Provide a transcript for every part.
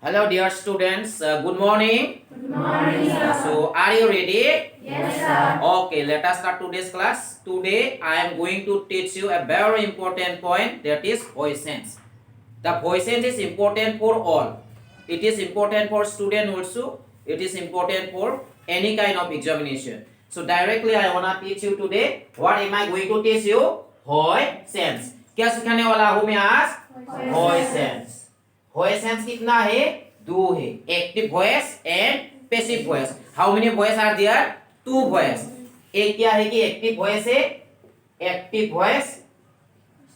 Hello, dear students. Good morning. Good morning, sir. So, are you ready? Yes, sir. Okay, let us start today's class. Today, I am going to teach you a very important point, that is voice sense. The voice sense is important for all. It is important for student also. It is important for any kind of examination. So, directly I wanna teach you today. What am I going to teach you? Voice sense. क्या सिखाने वाला हूँ मैं आज? Voice sense. Voice sense कितना है? दो है, active voice and passive voice. How many voice are there? Two voice. एक क्या है कि एक्टिव वॉइस है, एक्टिव वॉइस,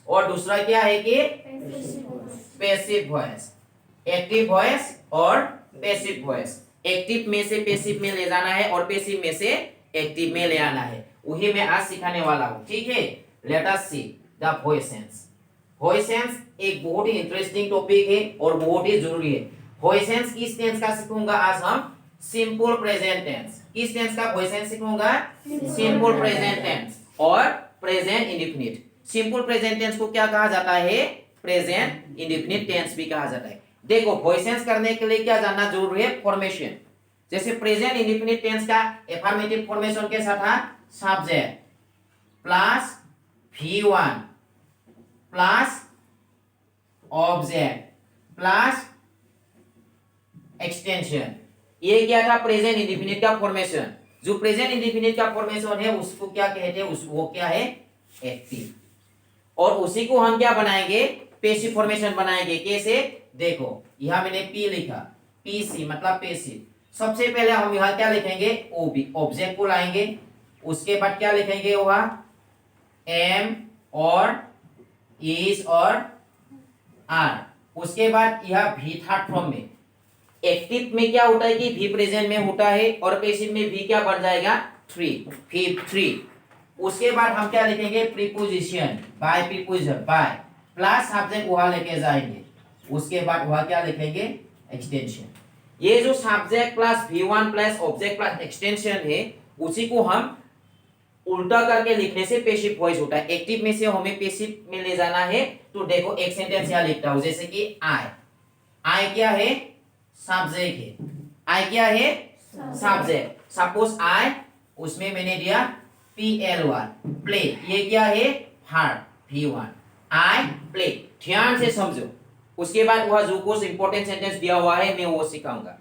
और दूसरा क्या है कि पैसिव वॉइस. एक्टिव वॉइस और पैसिव वॉइस. एक्टिव में से पैसिव में ले जाना है और पैसिव में से एक्टिव में ले आना है. वही मैं आज सिखाने वाला हूँ. ठीक है, let us see the voice sense. Voice sense एक बहुत ही इंटरेस्टिंग टॉपिक है और बहुत ही जरूरी है. वॉइस सेंस किस टेंस का सीखूंगा आज हम? Simple present tense. किस टेंस का वॉइस सेंस सीखूंगा? सिंपल प्रेजेंट टेंस और present indefinite. Simple present tense को क्या कहा जाता है? प्रेजेंट इंडेफिनिट टेंस भी कहा जाता है. देखो, वॉइस सेंस करने के लिए क्या जानना जरूरी है? फॉर्मेशन. जैसे प्रेजेंट इंडेफिनिट टेंस का एफर्मेटिव फॉर्मेशन कैसा था? Subject plus V1 plus object plus extension. ये क्या था? प्रेजेंट इंडेफिनिट का फॉर्मेशन. जो प्रेजेंट इंडेफिनिट का फॉर्मेशन है उसको क्या कहते हैं? वो क्या है? एक्टिव. और उसी को हम क्या बनाएंगे? पैसिव फॉर्मेशन बनाएंगे. कैसे? देखो, यहां मैंने पी लिखा, पीसी मतलब पैसिव. सबसे पहले हम यहां क्या लिखेंगे? ओबी, ऑब्जेक्ट को लाएंगे. उसके बाद क्या लिखेंगे? वहां एम और इज और आर. उसके बाद यह भी थर्ड फॉर्म में. एक्टिव में क्या होता है कि भी प्रेजेंट में होता है और पैसिव में भी क्या बन जाएगा? थ्री. थ्री. उसके बाद हम क्या लिखेंगे? Preposition, by preposition, by plus subject वहां लेके जाएंगे. उसके बाद वहां क्या लिखेंगे? एक्सटेंशन. ये जो subject plus V1 plus object plus extension है उसी को हम उल्टा करके लिखने से पैसिव वॉइस होता है. एक्टिव में से हमें पैसिव में ले जाना है. तो देखो, एक सेंटेंस यहां लिखता हूं, जैसे कि आई. आई क्या है? सब्जेक्ट है. आई क्या है? सब्जेक्ट. सपोज आई, उसमें मैंने दिया PL1 प्ले. ये क्या है? Verb V1. I play. ध्यान से समझो. उसके बाद वह जो कुछ इंपॉर्टेंट सेंटेंस दिया हुआ है मैं वो सिखाऊंगा.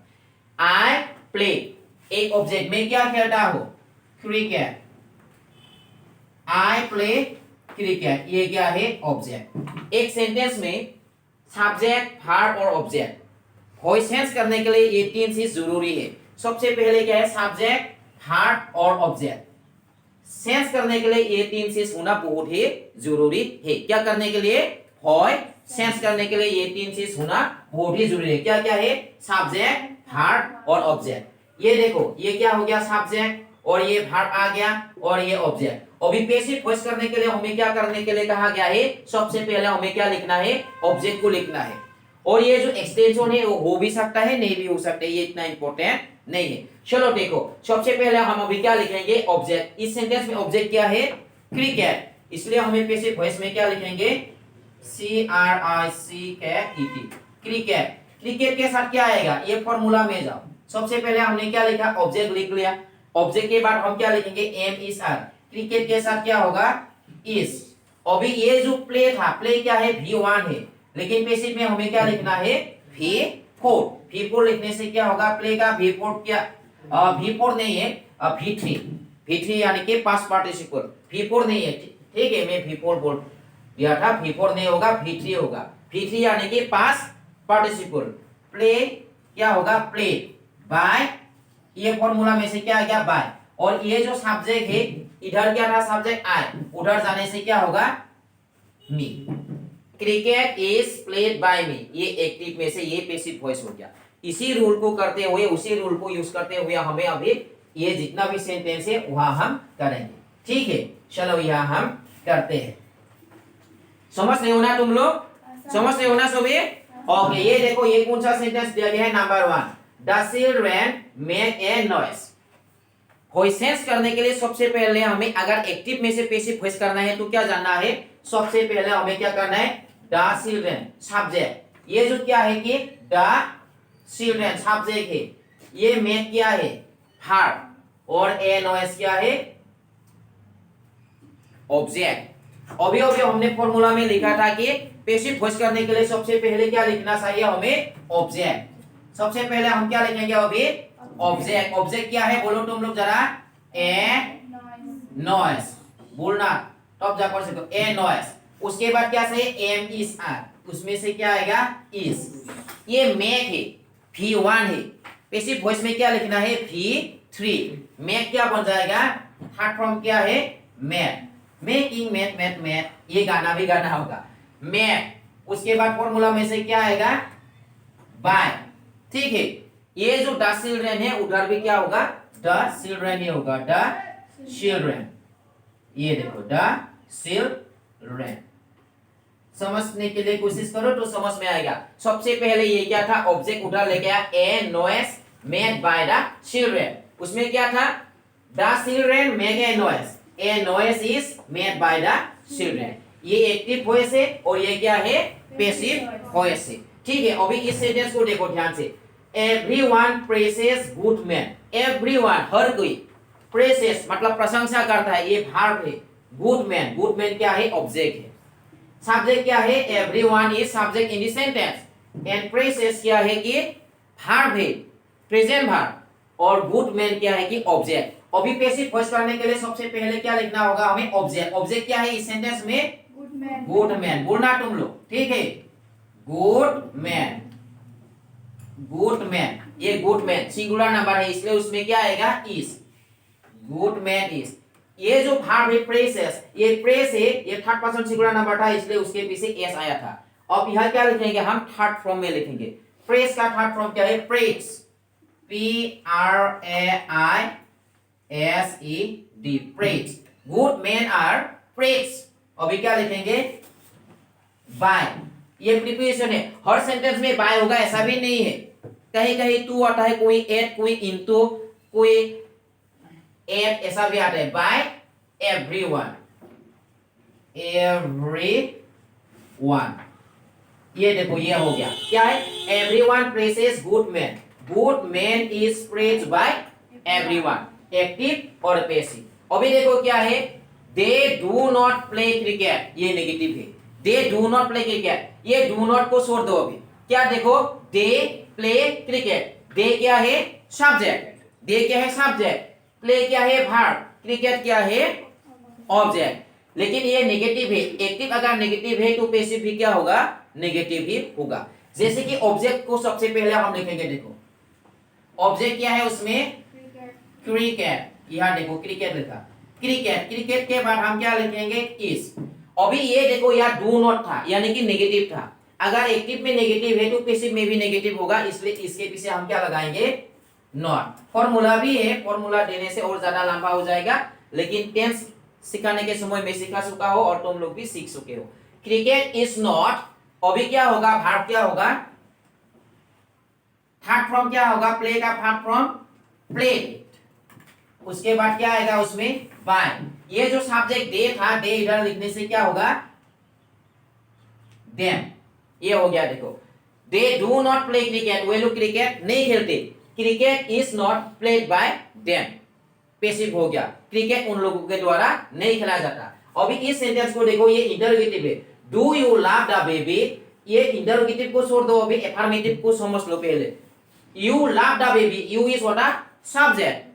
I play. एक ऑब्जेक्ट में क्या खेलता हो? क्रिकेट. I play cricket. ये क्या है? ऑब्जेक्ट. एक सेंटेंस में सब्जेक्ट, वर्ब और ऑब्जेक्ट वॉइस सेंस करने के लिए ये तीन चीज जरूरी है. सबसे पहले क्या है? सब्जेक्ट, वर्ब और ऑब्जेक्ट. सेंस करने के लिए ये तीन चीज होना बहुत ही जरूरी है. क्या करने के लिए? वॉइस सेंस करने के लिए ये तीन चीज होना बहुत ही जरूरी है. क्या क्या है? सब्जेक्ट, वर्ब और ऑब्जेक्ट. ये देखो, ये क्या हो गया? सब्जेक्ट, और ये वर्ब आ गया, और ये ऑब्जेक्ट. अभी पैसिव वॉइस करने के लिए हमें क्या करने के लिए कहा गया है? सबसे पहले हमें क्या लिखना है? ऑब्जेक्ट को लिखना है. और ये जो एक्सटेंशन है वो हो भी सकता है, नहीं भी हो सकता है. ये इतना इंपॉर्टेंट नहीं है. चलो देखो, सबसे पहले हम अभी क्या लिखेंगे? ऑब्जेक्ट. इस सेंटेंस में ऑब्जेक्ट क्या है? क्रिकेट. इसलिए हमें पैसिव वॉइस में क्या लिखेंगे? CRICKET. क्रिकेट. क्रिकेट के साथ क्या आएगा? ये फॉर्मूला में जाओ. सबसे पहले हमने क्या लिखा? ऑब्जेक्ट लिख लिया. ऑब्जेक्ट के बाद हम क्या लिखेंगे? M is are. क्रिकेट के साथ क्या होगा? इज. अभी ये जो प्ले था, प्ले क्या है? V1 है, लेकिन पैसिव में हमें क्या लिखना है? V4. V4 लिखने से क्या होगा? प्ले का V4 क्या? V4 नहीं है, V3. V3 यानी कि पास्ट पार्टिसिपल. V4 नहीं है. ठीक है, मैं V4 बोल दिया था. V4 नहीं होगा, V3 होगा. V3 यानी कि पास्ट पार्टिसिपल. प्ले क्या होगा? Play by. ये फॉर्मूला में से क्या आ गया? बाय. और ये जो सब्जेक्ट है, इधर क्या था? Subject I. उधर जाने से क्या होगा? मी. क्रिकेट इज प्लेड बाय मी. ये एक्टिव में से ये पैसिव वॉइस हो गया. इसी रूल को करते हुए, उसी रूल को यूज करते हुए हमें अभी ये जितना भी सेंटेंस है वहां हम करेंगे. ठीक है, चलो यहां हम करते हैं. समझ नहीं होना तुम लोग? समझ नहीं होना सभी? ओके, ये देखो, ये कौन सा सेंटेंस दिया गया है? Number 1. The children make A noise. Voice sense करने के लिए सबसे पहले हमें अगर एक्टिव में से पैसिव वॉइस करना है तो क्या जानना है? सबसे पहले हमें क्या करना है? The children subject. ये जो क्या है कि द चिल्ड्रेन सब्जेक्ट है, ये मेक क्या है verb, और ए नॉइस क्या है ऑब्जेक्ट। अभी अभी हमने फॉर्मूला में लिखा था कि पैसिव वॉइस करने के लिए सबसे पहले क्या लिखना चाहिए हमें ऑब्जेक्ट। सबसे पहले हम क्या लिखेंगे अभी ऑब्जेक्ट। ऑब्जेक्ट क्या है बोलो तुम लोग जरा, ए नॉइस बोलना तब जा कर सकते ए नॉइस। उसके बाद क्या सही एम इज आर, उसमें से क्या आएगा इज। ये मेक है V1 है, पैसिव वॉइस में क्या लिखना है V3। मेक क्या बन जाएगा थर्ड फॉर्म क्या है make, making make make make, ये गाना भी गाना होगा मेक। उसके बाद फॉर्मूला में से क्या आएगा बाय, ठीक है। ये जो द चिल्ड्रेन है उधर भी क्या होगा द चिल्ड्रेन ही होगा, द चिल्ड्रेन। ये देखो द चिल्ड्रेन, समझने के लिए कोशिश करो तो समझ में आएगा। सबसे पहले ये क्या था ऑब्जेक्ट उधर लेके आया a noise made by the children, उसमें क्या था the children make a noise, a noise is made by the children. ये एक्टिव वॉइस है और ये क्या है पैसिव वॉइस है, ठीक है। अभी इस सेंटेंस को देखो ध्यान से, everyone presses good man. Everyone हर कोई, प्रेसेस मतलब प्रशंसा करता है, ये वर्ब है। गुड मैन, गुड मैन क्या है ऑब्जेक्ट है। सब्जेक्ट क्या है everyone is subject in the sentence, and presses क्या है कि वर्ब है प्रेजेंट वर्ब, और गुड मैन क्या है कि ऑब्जेक्ट। अभी पैसिव वॉइस करने के लिए सबसे पहले क्या लिखना होगा हमें ऑब्जेक्ट। ऑब्जेक्ट क्या है इस सेंटेंस में गुड मैन, बोलना तुम लोग, ठीक है। गुड मैन, गुड मैन, ये गुड मैन सिंगुलर नंबर है इसलिए उसमें क्या आएगा इज, गुड मैन इज। ये जो वर्ब है प्रेसेस, ये प्रेस है, ये थर्ड पर्सन सिंगुलर नंबर था इसलिए उसके पीछे एस आया था। अब यहां क्या लिखेंगे हम थर्ड फॉर्म में लिखेंगे। प्रेस का थर्ड फॉर्म क्या है press, P-R-A-I-S-E-D, press. Good man are press. अभी क्या लिखेंगे बाय, ये प्रीपोजिशन है। हर सेंटेंस में बाय होगा ऐसा भी नहीं है, कहीं कहीं टू आता है, कोई एट, कोई इनटू, कोई एट, ऐसा भी आता है। बाय एवरीवन, एवरीवन, ये देखो ये हो गया क्या है everyone presses good man, good man is praised by everyone, active और पैसिव। अभी देखो क्या है they do not play cricket, ये नेगेटिव है। They do not play cricket, ये डू नॉट को छोड़ दो। अभी क्या देखो दे प्ले क्रिकेट, दे क्या है सब्जेक्ट, दे क्या है सब्जेक्ट, प्ले क्या है वर्ब, क्रिकेट क्या है ऑब्जेक्ट। लेकिन ये नेगेटिव है, एक्टिव अगर नेगेटिव है तो पैसिव भी क्या होगा नेगेटिव ही होगा। जैसे कि ऑब्जेक्ट को सबसे पहले हम लिखेंगे, देखो ऑब्जेक्ट क्या है उसमें क्रिकेट, यहाँ देखो क्रिकेट लिखा, क्रिकेट। क्रिकेट के बाद हम क्या लिखेंगे इज। अभी ये देखो यहाँ डू नॉट था यानी कि नेगेटिव था, अगर एक्टिव में नेगेटिव है तो पैसिव में भी नेगेटिव होगा, इसलिए इसके पीछे हम क्या लगाएंगे नॉट। फॉर्मूला भी है, फॉर्मूला देने से और ज्यादा लंबा हो जाएगा, लेकिन टेंस सिखाने के समय में सिखा चुका हो और तुम लोग भी सीख चुके हो। क्रिकेट इज नॉट, अभी क्या होगा वर्ब क्या होगा थर्ड फॉर्म क्या होगा प्ले का थर्ड फॉर्म प्ले, उसके बाद क्या आएगा उसमें बाय। ये जो सब्जेक्ट दे था, दे इधर लिखने से क्या होगा देम, ये हो गया। देखो they do not play cricket, वे लोग क्रिकेट नहीं खेलते, cricket is not played by them, passive हो गया, क्रिकेट उन लोगों के द्वारा नहीं खेला जाता। अभी इस सेंटेंस को देखो ये इंटरोगेटिव है, do you love the baby, ये इंटरोगेटिव को छोड़ दो, अभी अफर्मेटिव को समझ लो पहले। You love the baby, you is what a subject,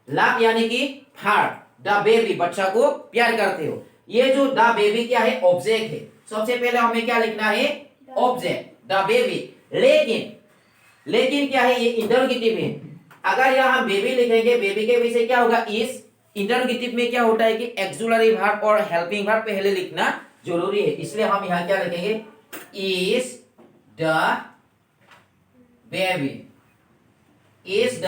love यानी कि वर्ब, द बेबी बच्चा को प्यार करते हो, ये जो द बेबी क्या है ऑब्जेक्ट है। सबसे पहले हमें क्या लिखना है ऑब्जेक्ट द बेबी, लेकिन क्या है ये इंटरोगेटिव है। अगर यहाँ हम बेबी लिखेंगे, बेबी के पीछे क्या होगा इज। इंटरोगेटिव में क्या होता है कि एक्सुलरी वर्ब और हेल्पिंग वर्ब पहले लिखना जरूरी है, इसलिए हम यहाँ क्या लिखेंगे is the baby, is the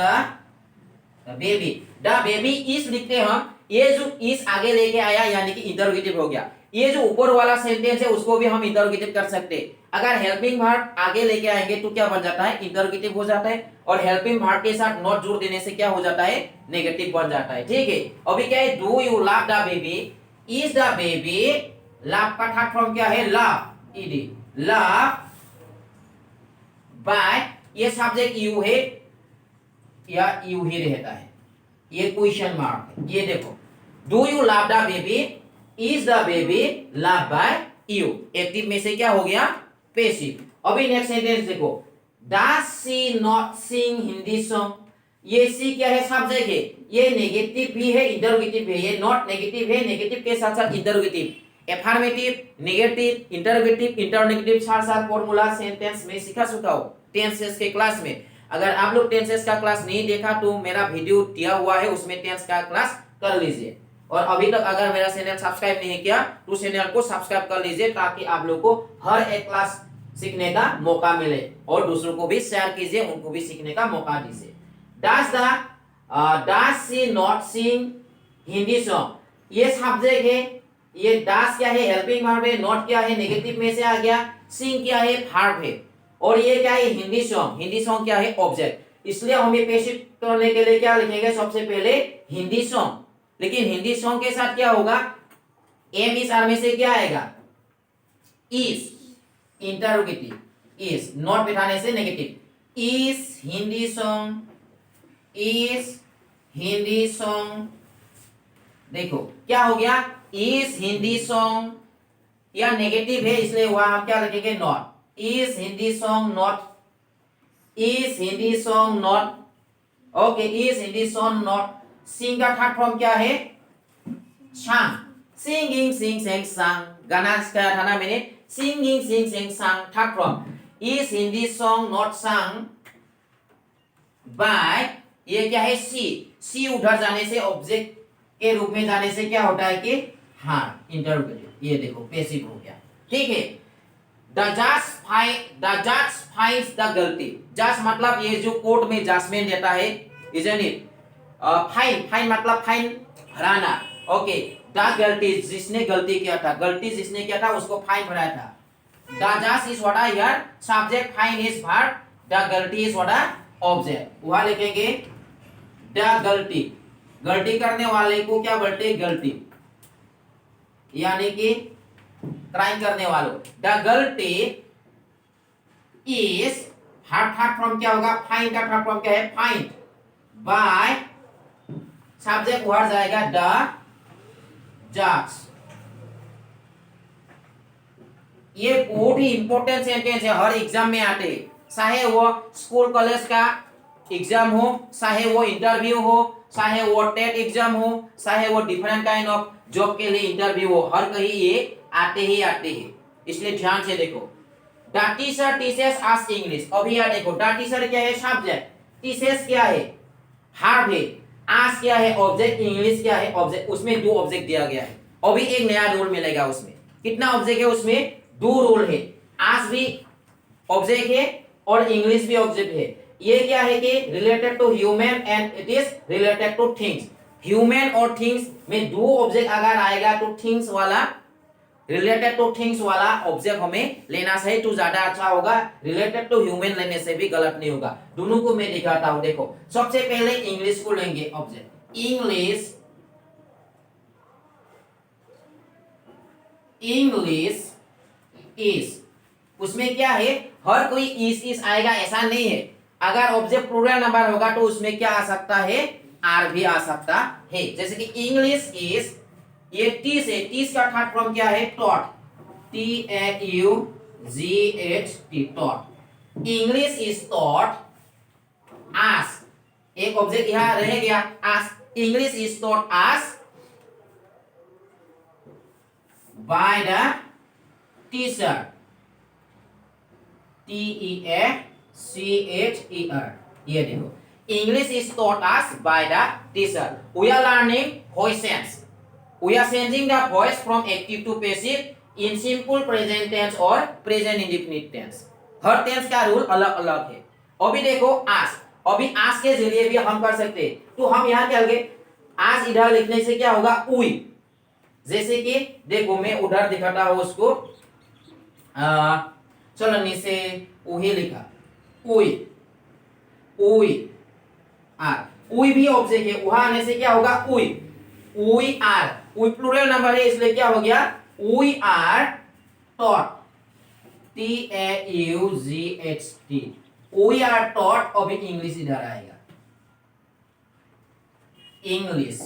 baby, the baby is लिखते हैं हम, ये जो इज आगे लेके आया यानी कि इंटरोगेटिव हो गया। ये जो ऊपर वाला सेंटेंस है उसको भी हम इंटरोगेटिव कर सकते हैं, अगर हेल्पिंग वर्ब आगे लेके आएंगे तो क्या बन जाता है इंटरोगेटिव हो जाता है, और हेल्पिंग वर्ब के साथ नॉट जोड़ देने से क्या हो जाता है नेगेटिव बन जाता है, ठीक है। अभी क्या है do you love the baby, is the baby, love का थर्ड फॉर्म क्या है लव, ईडी, लव बाय ये सब्जेक्ट यू है या यू ही रहता है, ये क्वेश्चन मार्क है। ये देखो, do you love the baby, is the baby love by you. Active में से क्या हो गया, पैसिव। अभी नेक्स्ट सेंटेंस देखो, does she not sing Hindi song. ये सी क्या है, सब्जेक्ट है, ये नेगेटिव भी है इंटरोगेटिव है, ये नॉट नेगेटिव है, नेगेटिव के साथ साथ इंटरोगेटिव। एफर्मेटिव, नेगेटिव, इंटरोगेटिव, इंटरनेगेटिव साथ साथ फॉर्मूला सेंटेंस में सिखा चुका हूं टेंसेस के क्लास में। अगर आप लोग टेंसेस का क्लास नहीं देखा तो मेरा वीडियो दिया हुआ है, उसमें टेंस का क्लास कर लीजिए। और अभी तक अगर मेरा चैनल सब्सक्राइब नहीं किया तो चैनल को सब्सक्राइब कर लीजिए, ताकि आप लोग को हर एक क्लास सीखने का मौका मिले, और दूसरों को भी शेयर कीजिए, उनको भी सीखने का मौका दीजिए। Does she not sing Hindi song, ये सब्जेक्ट है, ये डज क्या है, हेल्पिंग वर्ब है, नॉट क्या है, नेगेटिव में से आ गया, सिंग क्या है, वर्ब है, और ये क्या है, हिंदी सॉन्ग। हिंदी सॉन्ग क्या है, ऑब्जेक्ट। इसलिए हमें पैसिव करने के लिए क्या लिखेंगे, सबसे पहले हिंदी सॉन्ग। लेकिन हिंदी सॉन्ग के साथ क्या होगा, एम इस आर में से क्या आएगा, इज, इंटरोगेटिव, इज, नॉट बिठाने से negative. Is Hindi song, is Hindi song. देखो क्या हो गया, इज हिंदी सॉन्ग, या नेगेटिव है इसलिए वहां हम क्या लिखेंगे, not. Is Hindi song not, is Hindi song not, okay, is Hindi song not. Sing का थर्ड फॉर्म क्या है, सांग। सिंगिंग सिंग सेंग सांग, गाना गाया था ना मैंने, सिंगिंग सिंग सेंग सांग, third form. Is Hindi song not सांग बाय, ये क्या है, सी। सी उधर जाने से, ऑब्जेक्ट के रूप में जाने से क्या होता है कि हाँ, इंटरोगेटिव। ये देखो पैसिव हो गया, ठीक है। द जज फाइंड्स द गलती। जज मतलब ये जो कोर्ट में जजमेंट देता है, इजंट इट। फाइन मतलब फाइन, हराना, ओके। द गलती, जिसने गलती किया था, गलती जिसने किया था उसको फाइन भराया था। द जज is what here, subject, fine is verb, the गलती इज व्हाट, ऑब्जेक्ट। वहां लिखेंगे द गलती, गलती करने वाले को क्या बोलते हैं, गलती, यानी कि क्राइम करने वालों। द गलती इज, थर्ड फॉर्म क्या होगा, फाइन का थर्ड फॉर्म क्या है, फाइंड बाय, सब्जेक्ट वहां जाएगा द जज। ये बहुत ही इंपॉर्टेंट सेंटेंस है, हर एग्जाम में आते हैं, चाहे वो स्कूल कॉलेज का एग्जाम हो, चाहे वो इंटरव्यू हो, चाहे वो टेट एग्जाम हो, चाहे वो डिफरेंट काइंड ऑफ जॉब के लिए इंटरव्यू हो, हर कहीं ये आते ही आते हैं। इसलिए ध्यान से देखो। The teacher teachers us English. अभी यहाँ देखो, द टीचर क्या है, सब्जेक्ट, टीचर्स क्या है, वर्ब है, अस क्या है, ऑब्जेक्ट, इंग्लिश क्या है, ऑब्जेक्ट। उसमें दो ऑब्जेक्ट दिया गया है। अभी एक नया रूल मिलेगा उसमें। कितना ऑब्जेक्ट है उसमें, दो रूल है। अस भी ऑब्जेक्ट है और इंग्लिश भी ऑब्जेक्ट है। ये क्या है कि related to human and it is related to things. Human और थिंग्स में दो ऑब्जेक्ट अगर आएगा तो थिंग्स वाला, रिलेटेड टू थिंग्स वाला ऑब्जेक्ट हमें लेना चाहिए तो ज्यादा अच्छा होगा। रिलेटेड टू ह्यूमन लेने से भी गलत नहीं होगा। दोनों को मैं दिखाता हूं। देखो, सबसे पहले इंग्लिश को लेंगे ऑब्जेक्ट। इंग्लिश इज, उसमें क्या है, हर कोई इस आएगा ऐसा नहीं है। अगर ऑब्जेक्ट प्लूरल नंबर होगा तो उसमें क्या आ सकता है, आर भी आ सकता है। जैसे कि इंग्लिश इज, ये टीस है, टीस का थर्ड फॉर्म क्या है, taught, TAUGHT, taught. English is taught us, एक ऑब्जेक्ट यहां रह गया, us. English is taught us by the teacher, TEACHER। ये देखो, English is taught us by the teacher. We are learning voices. We are changing the voice from active to passive in simple present tense और present indefinite tense। हर tense का rule अलग अलग है। अभी देखो आज, अभी आज के जरिए भी हम कर सकते हैं। तो हम यहाँ क्या लगे, आज इधर लिखने से क्या होगा, उई। जैसे कि देखो मैं उधर दिखाता हूँ उसको, चलो नीचे उही लिखा, उई, उई आर। उई भी ऑब्जेक्ट है, वहां आने से क्या होगा, उई, उई आर। उई प्लूरल नंबर है इसलिए क्या हो गया, we are taught, TAUGHT, we are taught, अभी इंग्लिश इधर आएगा, English,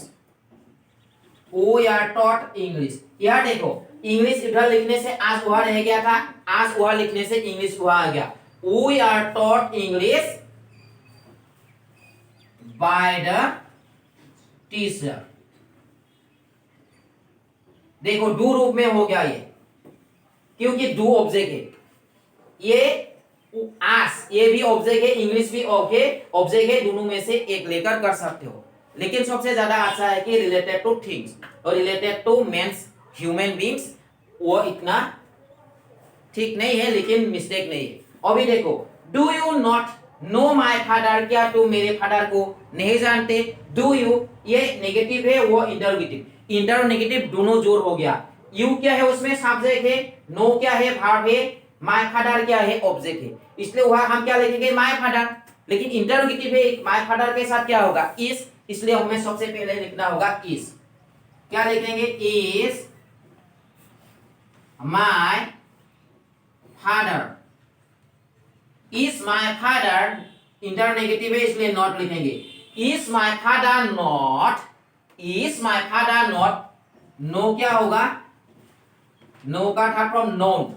we are taught English. यह देखो इंग्लिश इधर लिखने से आज वहां रह गया था, आज वहां लिखने से इंग्लिश वहां आ गया। We are taught English by the teacher. देखो डू रूप में हो गया ये, क्योंकि डू ऑब्जेक्ट है, ये आस ये भी ऑब्जेक्ट है, इंग्लिश भी ऑब्जेक्ट है, दोनों में से एक लेकर कर सकते हो। लेकिन सबसे ज्यादा अच्छा है कि रिलेटेड टू थिंग्स और related to men's human beings, वो इतना ठीक नहीं है लेकिन मिस्टेक नहीं है। अभी देखो do you not know my father, क्या तुम मेरे फादर को नहीं जानते? डू यू ये नेगेटिव है, वो इंटरोगेटिव, इंटर और नेगेटिव दोनों जोड़ हो गया। यू क्या है उसमें सब्जेक्ट है, नो क्या है वर्ब है, माय फादर क्या है ऑब्जेक्ट है, इसलिए वहां हम क्या लिखेंगे माय फादर। लेकिन इंटरोगेटिव है, माय फादर के साथ क्या होगा इज, इसलिए हमें सबसे पहले लिखना होगा इज। क्या लिखेंगे? Is my father, is my father, internegative है इसलिए नॉट लिखेंगे। Is my father not, is my father not, no क्या होगा, नो का था from known,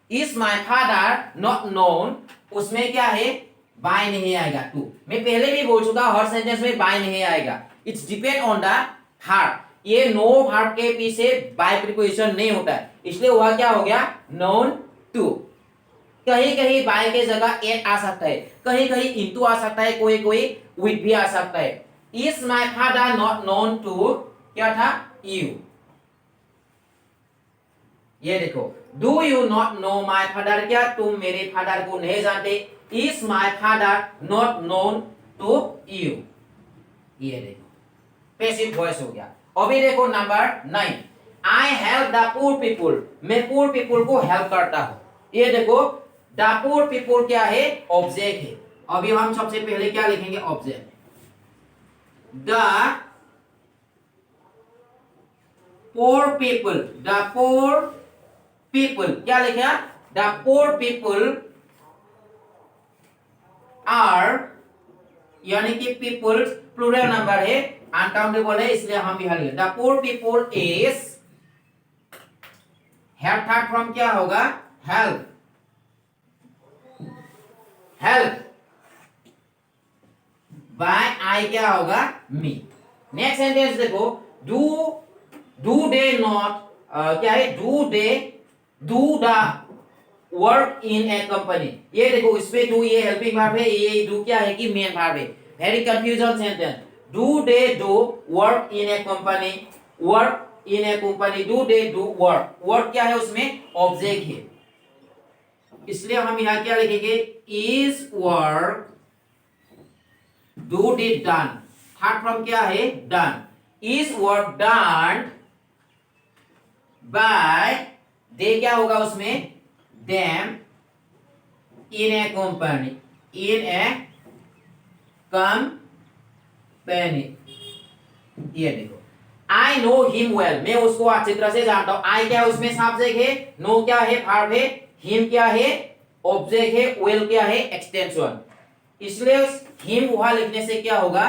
is my father not known, उसमें क्या है बाय नहीं आएगा टू। मैं पहले भी बोल चुका हर सेंटेंस में बाय नहीं आएगा, it's depend on the heart. ये नो वर्ब के पीछे बाय प्रीपोजिशन नहीं होता है, इसलिए वह क्या हो गया नोन टू। कहीं कहीं बाय के जगह एट आ सकता है, कहीं कहीं इनटू आ सकता है, कोई कोई विथ भी आ सकता है। Is my father not known to क्या था यू। ये देखो do you not know my father, क्या तुम मेरे फादर को नहीं जानते? Is my father not known to you. ये देखो पैसिव वॉइस हो गया। अभी देखो number 9, I help the poor people, मैं पुअर पीपुल को हेल्प करता हूं। ये देखो द पुअर पीपुल क्या है ऑब्जेक्ट है। अभी हम सबसे पहले क्या लिखेंगे object, the poor people, the poor people क्या लिखा, द पुअर पीपल आर, यानी कि पीपल प्लूरल नंबर है, अनकाउंटेबल है, इसलिए हम यहां लिखे the poor people is, help third from क्या होगा हेल्प, हेल्प बाय आई क्या होगा मी। नेक्स्ट सेंटेंस देखो डू दे नॉट, क्या है do they do the work in A company. ये देखो इसमें डू ये हेल्पिंग वर्ब है, ये डू क्या है कि मेन वर्ब है। Very confusion sentence, do they do work in A company, work in A company, do they do work, work क्या है उसमें ऑब्जेक्ट है, इसलिए हम यहां क्या लिखेंगे is work, do did done, third from क्या है done, is work done by, they क्या होगा उसमें them in a company, in a company। ये देखो I know him well, मैं उसको अच्छी तरह से जानता हूं। I क्या है उसमें सब्जेक्ट है, नो क्या है वर्ब है, him क्या है ऑब्जेक्ट है, well क्या है एक्सटेंशन, इसलिए him वहां लिखने से क्या होगा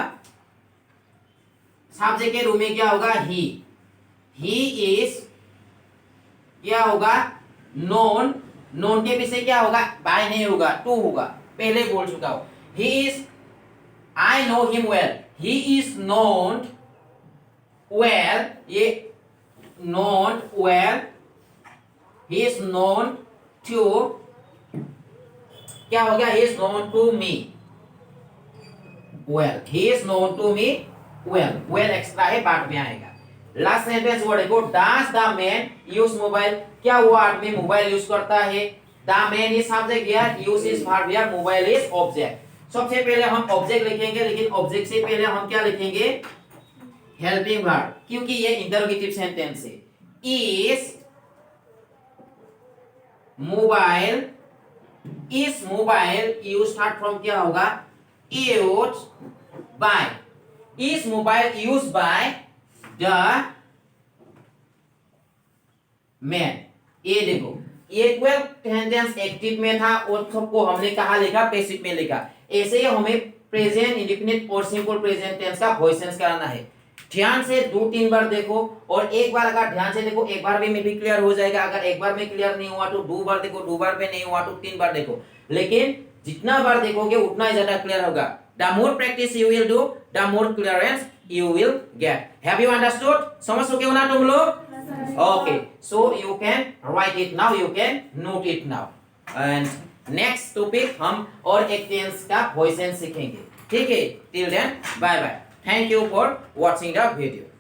सब्जेक्ट के रूप में क्या होगा he is क्या होगा known, नोन के पीछे क्या होगा बाय नहीं होगा टू होगा, पहले बोल चुका हूं। He is, I know him well, he is known well, ये known well, he is known to क्या हो गया he is known to me well, he is known to me well, well extra है बाद में आएगा। लास्ट सेंटेंस वर्ड देखो does the man use mobile, क्या वो आदमी मोबाइल यूज करता है, the man is subject here, use is verb here, mobile is object. सबसे पहले हम ऑब्जेक्ट लिखेंगे, लेकिन ऑब्जेक्ट से पहले हम क्या लिखेंगे हेल्पिंग वर्ब, क्योंकि ये इंटरोगेटिव सेंटेंस है। Is mobile, is mobile use start from क्या होगा use by, is mobile use by the man. ये देखो इक्वल टेंडेंस एक्टिव में था और सबको हमने कहा लिखा, पैसिव में लिखा। ऐसे ही हमें प्रेजेंट इंडेफिनिट और सिंपल प्रेजेंट टेंस का वॉइस सेंस कराना है। ध्यान से 2-3 बार देखो, और एक बार अगर ध्यान से देखो एक बार में भी क्लियर हो जाएगा। अगर एक बार में क्लियर नहीं हुआ तो 2 बार देखो, 2 बार में नहीं हुआ तो 3 बार देखो, लेकिन जितना बार देखोगे उतना ही ज्यादा क्लियर होगा। The more practice you will do, the more clearance you will get. Have you understood? समझ चुके हो ना तुम लोग? Okay, so you can write it now, you can note it now. And next topic हम और एक टेंस का वॉइस सेंस सीखेंगे। ठीक है? Till then, bye bye. Thank you for watching the video.